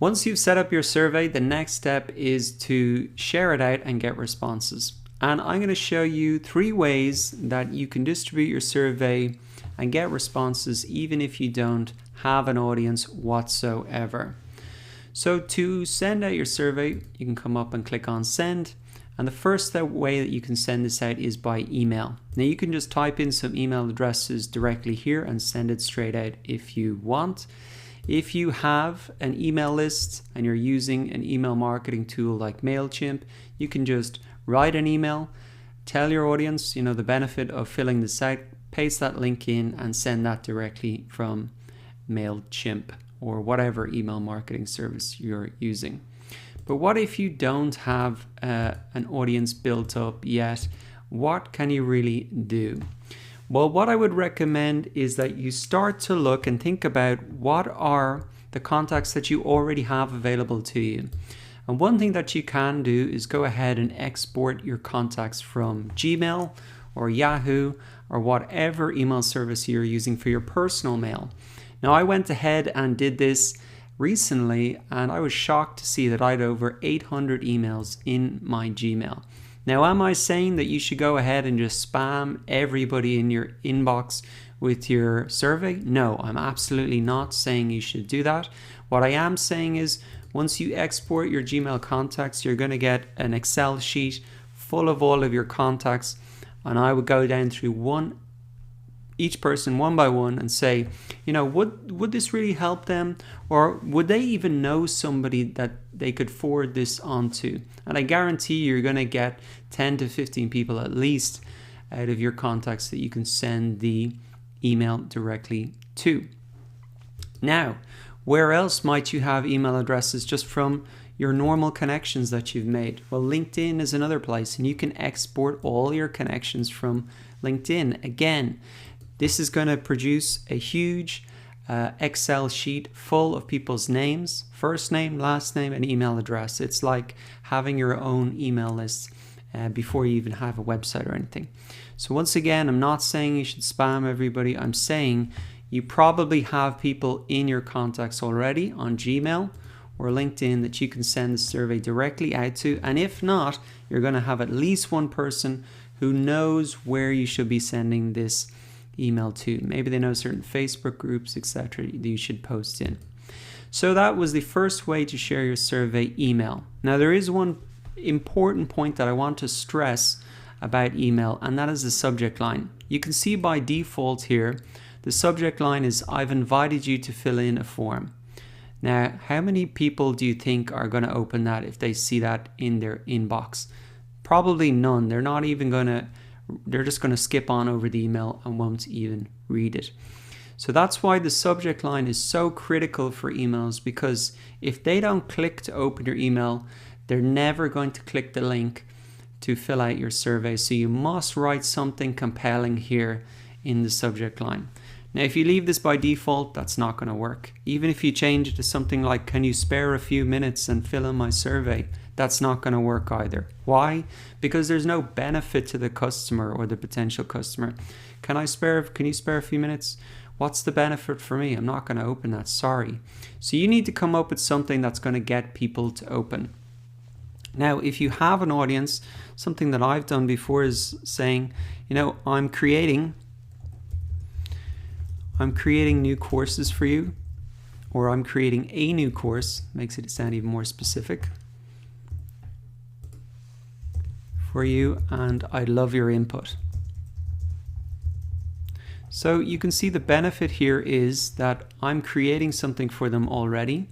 Once you've set up your survey, the next step is to share it out and get responses. And I'm going to show you 3 ways that you can distribute your survey and get responses even if you don't have an audience whatsoever. So to send out your survey, you can come up and click on send. And the first way that you can send this out is by email. Now you can just type in some email addresses directly here and send it straight out if you want. If you have an email list and you're using an email marketing tool like MailChimp, you can just write an email, tell your audience, the benefit of filling this out, paste that link in and send that directly from MailChimp or whatever email marketing service you're using. But what if you don't have an audience built up yet? What can you really do? Well, what I would recommend is that you start to look and think about what are the contacts that you already have available to you. And one thing that you can do is go ahead and export your contacts from Gmail or Yahoo or whatever email service you're using for your personal mail. Now, I went ahead and did this recently and I was shocked to see that I had over 800 emails in my Gmail. Now, am I saying that you should go ahead and just spam everybody in your inbox with your survey? No, I'm absolutely not saying you should do that. What I am saying is once you export your Gmail contacts, you're going to get an Excel sheet full of all of your contacts. And I would go down through each person one by one and say, would this really help them? Or would they even know somebody that they could forward this on to? And I guarantee you're going to get 10 to 15 people at least out of your contacts that you can send the email directly to. Now, where else might you have email addresses just from your normal connections that you've made? Well, LinkedIn is another place, and you can export all your connections from LinkedIn. Again, this is going to produce a huge Excel sheet full of people's names, first name, last name, and email address. It's like having your own email list before you even have a website or anything. So once again, I'm not saying you should spam everybody. I'm saying you probably have people in your contacts already on Gmail or LinkedIn that you can send the survey directly out to. And if not, you're going to have at least one person who knows where you should be sending this email to. Maybe they know certain Facebook groups, etc. that you should post in. So that was the first way to share your survey, email. Now there is one important point that I want to stress about email, and that is the subject line. You can see by default here, the subject line is I've invited you to fill in a form. Now, how many people do you think are going to open that if they see that in their inbox? Probably none. They're just going to skip on over the email and won't even read it. So that's why the subject line is so critical for emails, because if they don't click to open your email, they're never going to click the link to fill out your survey. So you must write something compelling here in the subject line. Now, if you leave this by default, that's not going to work. Even if you change it to something like, can you spare a few minutes and fill in my survey? That's not going to work either. Why? Because there's no benefit to the customer or the potential customer. Can you spare a few minutes? What's the benefit for me? I'm not going to open that, sorry. So you need to come up with something that's going to get people to open. Now, if you have an audience, something that I've done before is saying, I'm creating new courses for you, or I'm creating a new course, makes it sound even more specific, for you, and I'd love your input. So you can see the benefit here is that I'm creating something for them already,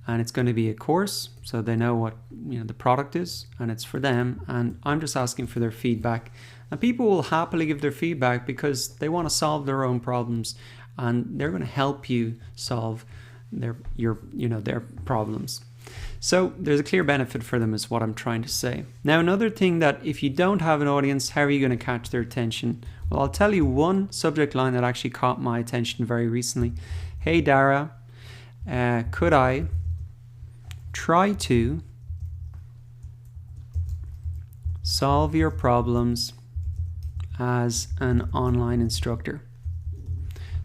and it's going to be a course, so they know what the product is, and it's for them, and I'm just asking for their feedback. And people will happily give their feedback because they want to solve their own problems, and they're going to help you solve their problems. So there's a clear benefit for them is what I'm trying to say. Now, another thing that if you don't have an audience, how are you going to catch their attention? Well, I'll tell you one subject line that actually caught my attention very recently. Hey Dara, could I try to solve your problems as an online instructor?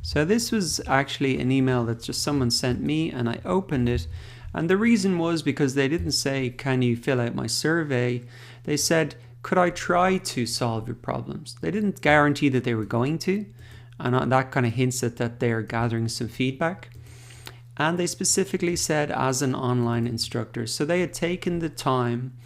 So this was actually an email that just someone sent me, and I opened it, And the reason was because they didn't say, can you fill out my survey? They said, could I try to solve your problems? They didn't guarantee that they were going to. And that kind of hints at that they're gathering some feedback. And they specifically said as an online instructor. So they had taken the time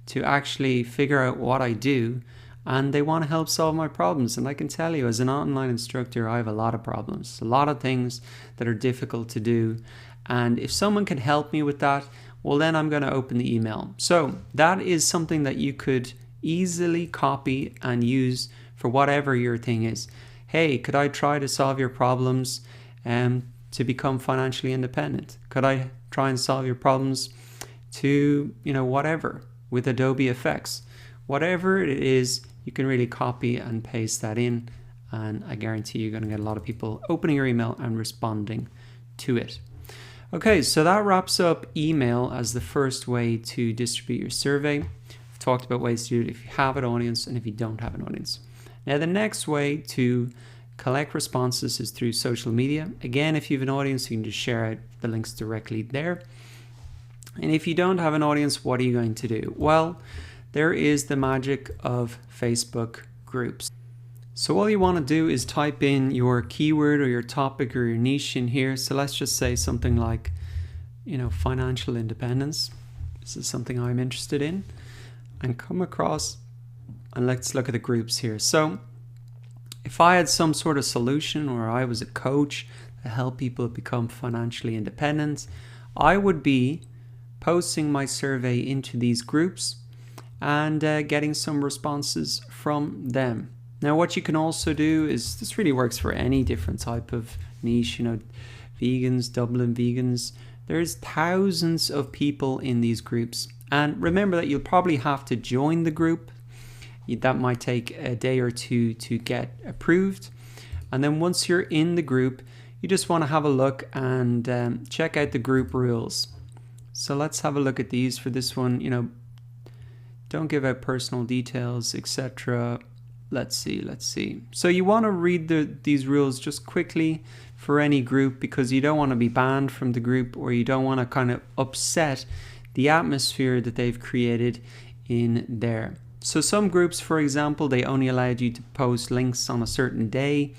to actually figure out what I do, and they want to help solve my problems. And I can tell you, as an online instructor, I have a lot of problems, a lot of things that are difficult to do. And if someone can help me with that, well, then I'm going to open the email. So that is something that you could easily copy and use for whatever your thing is. Hey, could I try to solve your problems to become financially independent? Could I try and solve your problems to, whatever, with Adobe Effects? Whatever it is, you can really copy and paste that in, and I guarantee you're going to get a lot of people opening your email and responding to it. Okay, so that wraps up email as the first way to distribute your survey. I've talked about ways to do it if you have an audience and if you don't have an audience. Now, the next way to collect responses is through social media. Again, if you have an audience, you can just share out the links directly there. And if you don't have an audience, what are you going to do? Well, there is the magic of Facebook groups. So all you want to do is type in your keyword or your topic or your niche in here. So let's just say something like, financial independence. This is something I'm interested in, and come across, and let's look at the groups here. So if I had some sort of solution, or I was a coach to help people become financially independent, I would be posting my survey into these groups and getting some responses from them. Now, what you can also do is, this really works for any different type of niche, vegans, Dublin vegans. There's thousands of people in these groups. And remember that you'll probably have to join the group. That might take a day or two to get approved. And then once you're in the group, you just want to have a look and check out the group rules. So let's have a look at these. For this one, don't give out personal details, etc. Let's see. So you want to read these rules just quickly for any group, because you don't want to be banned from the group, or you don't want to kind of upset the atmosphere that they've created in there. So some groups, for example, they only allowed you to post links on a certain day.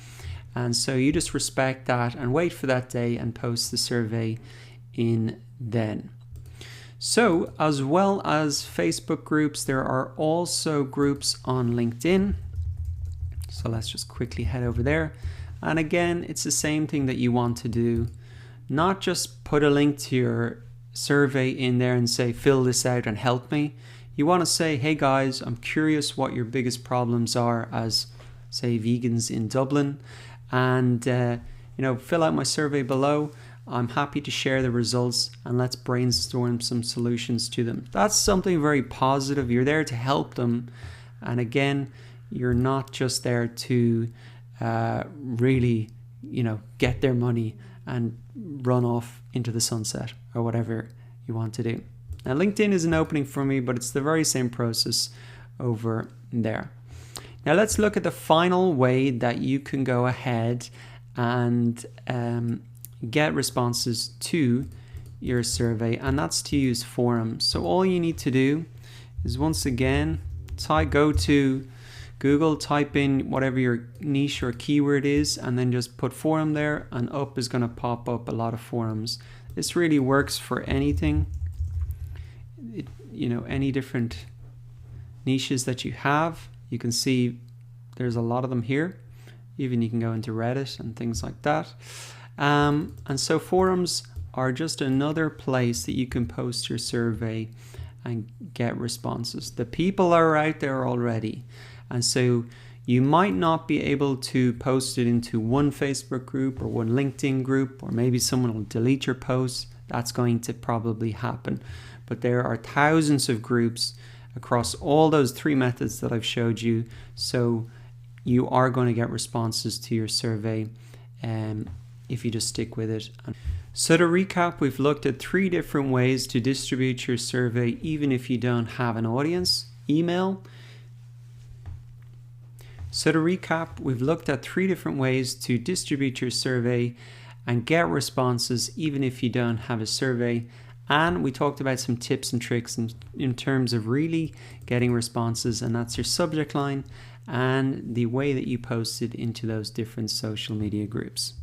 And so you just respect that and wait for that day and post the survey in then. So as well as Facebook groups, there are also groups on LinkedIn. So let's just quickly head over there. And again, it's the same thing that you want to do. Not just put a link to your survey in there and say, fill this out and help me. You want to say, hey guys, I'm curious what your biggest problems are as, say, vegans in Dublin. And, fill out my survey below. I'm happy to share the results, and let's brainstorm some solutions to them. That's something very positive. You're there to help them. And again, you're not just there to really, get their money and run off into the sunset or whatever you want to do. Now, LinkedIn is an opening for me, but it's the very same process over there. Now, let's look at the final way that you can go ahead and get responses to your survey, and that's to use forums. So all you need to do is, once again, go to Google, type in whatever your niche or keyword is, and then just put forum there, and up is going to pop up a lot of forums. This really works for anything, any different niches that you have. You can see there's a lot of them here. Even you can go into Reddit and things like that. And so forums are just another place that you can post your survey and get responses. The people are out there already. And so you might not be able to post it into one Facebook group or one LinkedIn group, or maybe someone will delete your post. That's going to probably happen. But there are thousands of groups across all those three methods that I've showed you. So you are going to get responses to your survey if you just stick with it. So to recap, we've looked at 3 different ways to distribute your survey even if you don't have an audience. Email. So to recap, we've looked at 3 different ways to distribute your survey and get responses even if you don't have a survey. And we talked about some tips and tricks in terms of really getting responses, and that's your subject line and the way that you post it into those different social media groups.